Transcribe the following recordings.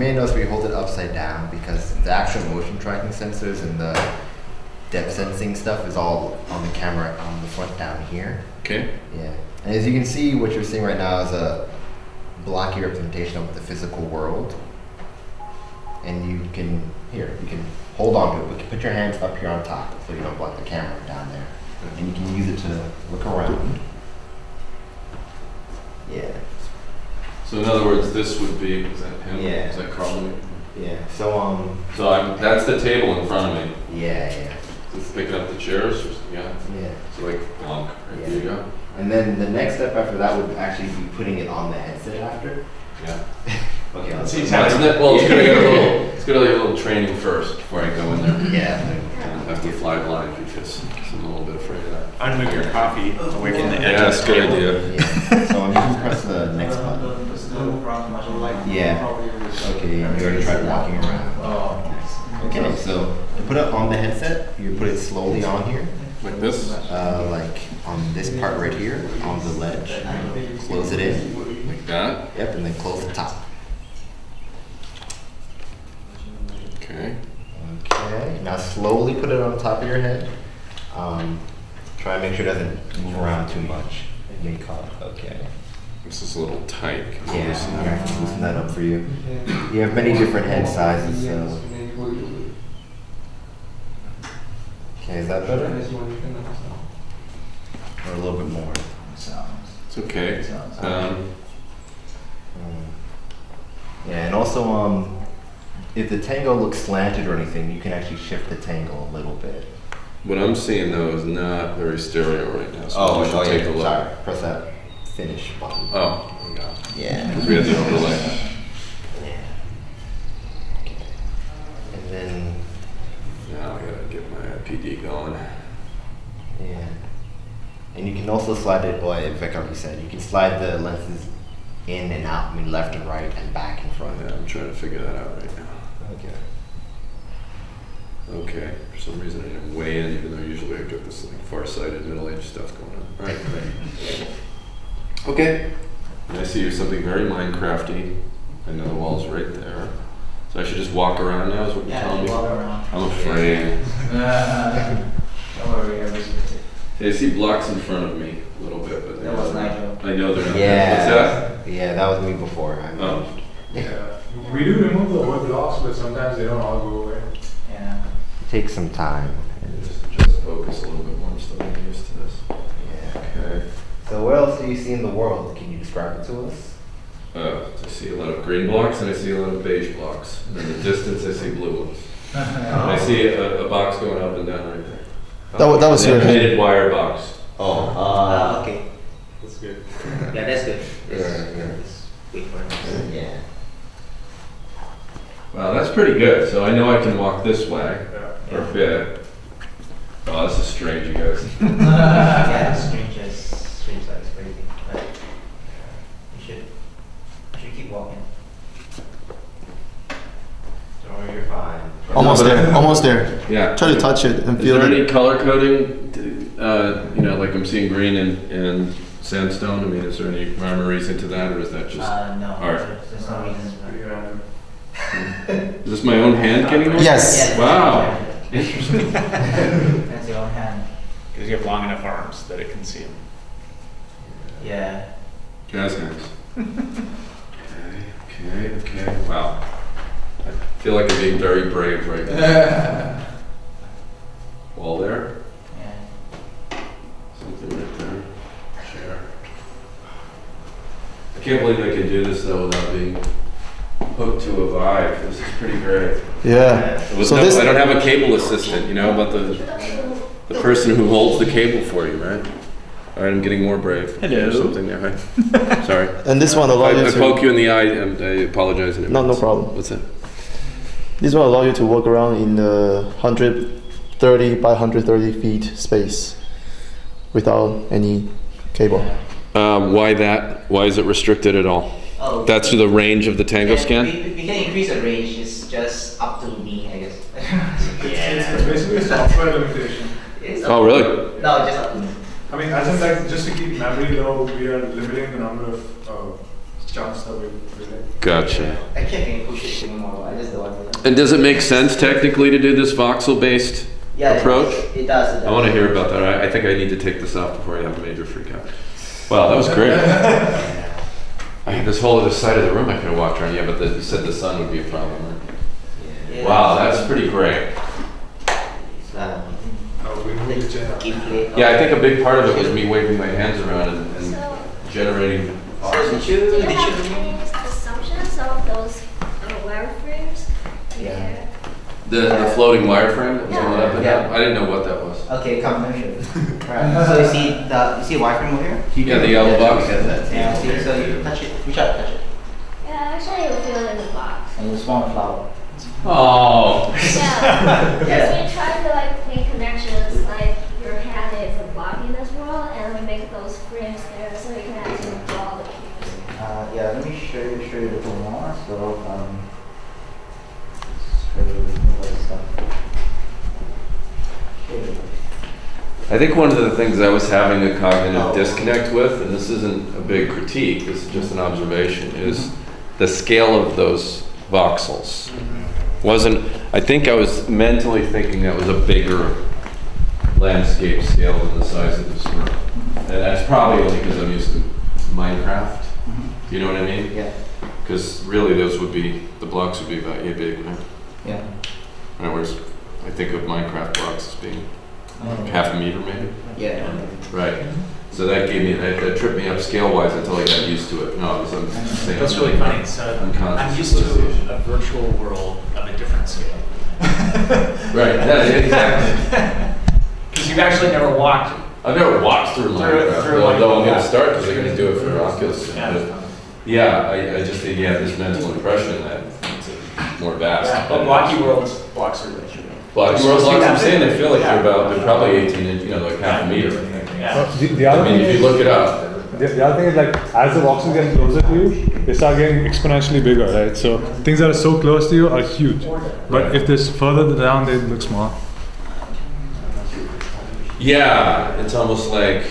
may notice we hold it upside down because the actual motion tracking sensors and the depth sensing stuff is all on the camera on the front down here. Okay. Yeah. And as you can see, what you're seeing right now is a blocky representation of the physical world. And you can hold on to it. You can put your hands up here on top so you don't block the camera down there. And you can use it to look around. Yeah. So in other words, this would be, is that him? Yeah. Is that Carl? Yeah. So that's the table in front of me. Yeah. Just picking up the chairs? Yeah. Yeah. So like bonk, right there you go. And then the next step after that would actually be putting it on the headset after. Yeah. Okay, let's see. It's gonna get a little training first before I go in there. Yeah. I have to fly blind because I'm a little bit afraid of that. I'd move your coffee away from the edge. Yeah, that's a good idea. Yeah. So I'm just press the next button. Yeah. Okay, you already tried walking around. Okay, so to put it on the headset, you put it slowly on here. Like this? Like on this part right here, on the ledge. Close it in. Like that? Yep, and then close the top. Okay. Okay, now slowly put it on top of your head. Try and make sure it doesn't move around too much. It may caught. Okay. This is a little tight. Yeah, I'm going to loosen that up for you. You have many different head sizes, so. Okay, is that better? Or a little bit more? It's okay. Yeah, and also, if the tango looks slanted or anything, you can actually shift the tango a little bit. What I'm seeing though is not very stereo right now. So we should take a look. Sorry, press that finish button. Oh, no. Yeah. Because we have the overlay. Yeah. Okay. And then. Now I gotta get my PD going. Yeah. And you can also slide it, well, Vic already said, you can slide the lenses in and out, I mean left and right and back and front. Yeah, I'm trying to figure that out right now. Okay. Okay, for some reason I didn't weigh in, even though usually I get this like far-sighted middle-aged stuff going on. All right. Okay. And I see something very Minecrafty. I know the wall's right there. So I should just walk around now is what you're telling me? Walk around. I'm afraid. Don't worry, everything's good. I see blocks in front of me a little bit, but That was Nigel. I know they're not Yeah. there. What's that? Yeah, that was me before. I Oh. Yeah. We do remove the old blocks, but sometimes they don't all go away. Yeah. It takes some time. Just focus a little bit more. I'm still getting used to this. Yeah. Okay. So what else do you see in the world? Can you describe it to us? I see a lot of green blocks and I see a lot of beige blocks. And in the distance I see blue ones. And I see a box going up and down right there. That was your head. Knitted wire box. Oh, Okay. That's good. Yeah, that's good. Yeah. Just wait for it. yeah. Wow, that's pretty good. So I know I can walk this way Yeah. for a bit. Oh, this is strange, you guys. Yeah, it's strange size, crazy. But you should keep walking. Oh, you're fine. Almost there, almost there. Yeah. Try to touch it and Is feel there it. any color coding? Like I'm seeing green and sandstone. I mean, is there any rhyme or reason to that, or is that just No, art? there's no reason. Pretty random. Is this my own hand getting there? Yes. Yeah. Wow. Interesting. That's your own hand. Because you have long enough arms that it can see them. Yeah. Jazz hands. Okay. Wow. I feel like I'm being very brave right now. Wall there. Yeah. Something right there. Chair. I can't believe I can do this though without being hooked to a Vive. This is pretty great. Yeah. So I this, don't have a cable assistant, but the person who holds the cable for you, right? All right, I'm getting more brave. Hello. There's something there. Hi. Sorry. and this one allow you I poke to. you in the eye. I apologize in advance. No problem. What's that? This one allow you to walk around in the 130 by 130 feet space without any cable. Why that? Why is it restricted at all? Oh. That's the range of the Tango scan? We can increase the range. It's just up to me, I guess. It's basically a software limitation. It's Oh, really? No, just up to me. I mean, as in like, just to keep memory low, we are limiting the number of jumps that we relate. Gotcha. Actually, I can push it anymore. I just don't want to. And does it make sense technically to do this voxel-based Yeah, approach? It does. I want to hear about that. I think I need to take this off before I have a major freak out. Wow, that was great. I had this whole other side of the room I could have walked around. Yeah, but you said the sun would be a problem. Right? Yeah. Wow, that's pretty great. Oh, we move the chair. Gameplay. Yeah, I think a big part of it was me waving my hands around and So, generating. So did do you, you did have you? any assumptions of those wireframes? Yeah. The floating wireframe that was on the up and Yeah. down? I didn't know what that was. Okay, come let me show you. Right. So you see wireframe over here? Yeah, the yellow box. Yeah. See, so you touch it. Reach out, touch it, Yeah, actually you feel in the box. and you spawn a flower. Oh. Yeah, because Yeah. we try to like make connections like your hand is a block in this world and we make those frames there so you can actually draw the cubes. Yeah. Let me show you a little more. So show you more stuff. Show you. I think one of the things I was having a cognitive disconnect with, and this isn't a big critique, this is just an observation, is the scale of those voxels. I think I was mentally thinking that was a bigger landscape scale than the size of this room. And that's probably only because I'm used to Minecraft. You know what I mean? Yeah. Because really the blocks would be about yay big, right? Yeah. In other words, I think of Minecraft blocks as being half a meter maybe. Yeah. Right. So that gave me, that tripped me up scale-wise until I got used to it. No, it was insane. That's really funny. So Unconscious I'm used to association. a virtual world of a different scale. Right, yeah, exactly. Because you've actually never walked. I've never walked through Minecraft, through though I'm yeah. gonna start because I'm gonna do it for Oculus. Yeah. But yeah, I just think you have this mental impression that it's more vast. Yeah, but blocky worlds, blocks are really short. Blocky worlds, like I'm saying, they feel like Yeah. they're probably 18 inch, like half a meter. Yeah. The I other mean, thing if you look it up. the other thing is like as the voxels get closer to you, they start getting exponentially bigger, right? So things that are so close to you are huge, but if they're further down, they look small. Yeah, it's almost like,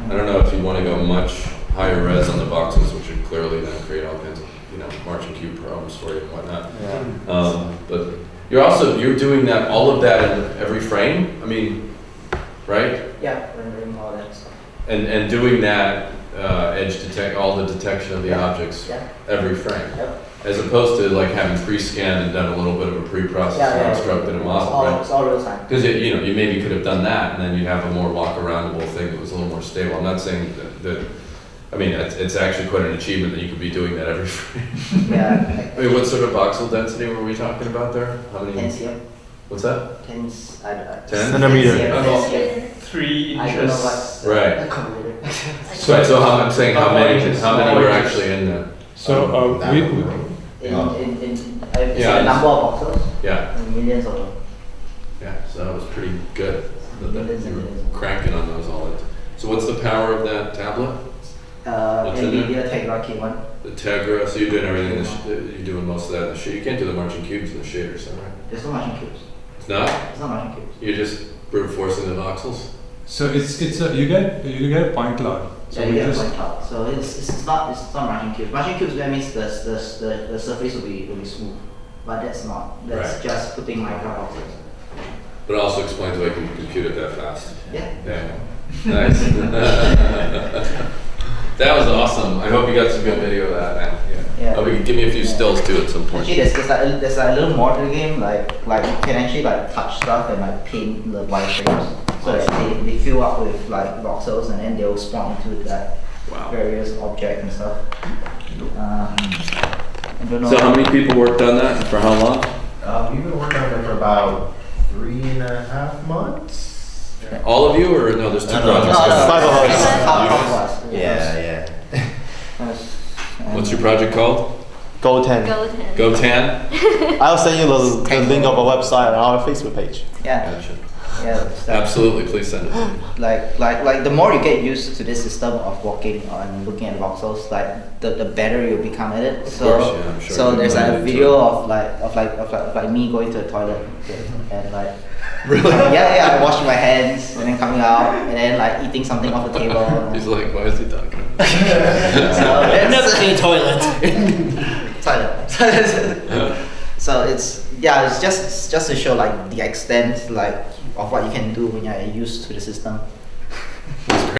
I don't know if you want to go much higher res on the voxels, which would clearly then create all kinds of, marching cube problems for you and whatnot. But you're doing that, all of that in every frame? I mean, right? Yeah. Rendering all that stuff. And doing that all the detection of the objects Yeah. every frame, Yep. as opposed to like having pre-scanned and done a little bit of a pre-process and constructed a model, It's all real time. Because you maybe could have done that, and then you'd have a more walk-aroundable thing that was a little more stable. I'm not saying that I mean, it's actually quite an achievement that you could be doing that every frame. Yeah. I mean, what sort of voxel density were we talking about there? How many? 10 cm. What's that? 10. 10? Centimeter. 10 Oh. cm. 3 I don't know inches. what's Right. the computer. So I'm saying how many were actually in there? So we It's Yeah. a number of voxels. Yeah, Millions of them. yeah. So that was pretty good. Millions You and were millions. cranking on those all the time. So what's the power of that tablet? What's in NVIDIA Tegra K1. The Tegra. So you're doing everything. You're doing most of that in the shade. You can't do the marching cubes in the shaders, is that right? There's no marching cubes. It's not. It's not marching cubes. You're just brute forcing the voxels. So it's a you get a point cloud. So Yeah, we you get a just point cloud. So it's not marching cubes. Marching cubes that means the surface will be smooth. But that's not. That's Right. just putting Minecraft voxels. But it also explains why you can compute it that fast. Yeah. Yeah. Nice. That was awesome. I hope you got some good video of that, man. Yeah. Oh, give me a few stills too at some point. Actually, there's like a little mod to the game, like you can actually like touch stuff and like paint the wireframes, so that they fill up with like voxels and then they'll spawn into that Wow. various objects and stuff. I don't know. So how many people worked on that and for how long? We've been working on it for about 3.5 months. All of you or no, there's two No, no, projects. no. Five of us. It's half of us. Yeah. What's your project called? Go 10. Go 10. Go Tan? I'll send you the link of our website and our Facebook page. Yeah, Gotcha. yeah. it's that- Absolutely, please send it. Like the more you get used to this system of walking and looking at voxels, like the better you become at it. So course, yeah, I'm sure so you there's learn like a it video too. of me going to the toilet and like Really? Yeah, washing my hands and then coming out and then like eating something off the table. He's like, why is he talking? So Never that's in a toilet. toilet. So it's just to show like the extent like of what you can do when you're used to the system.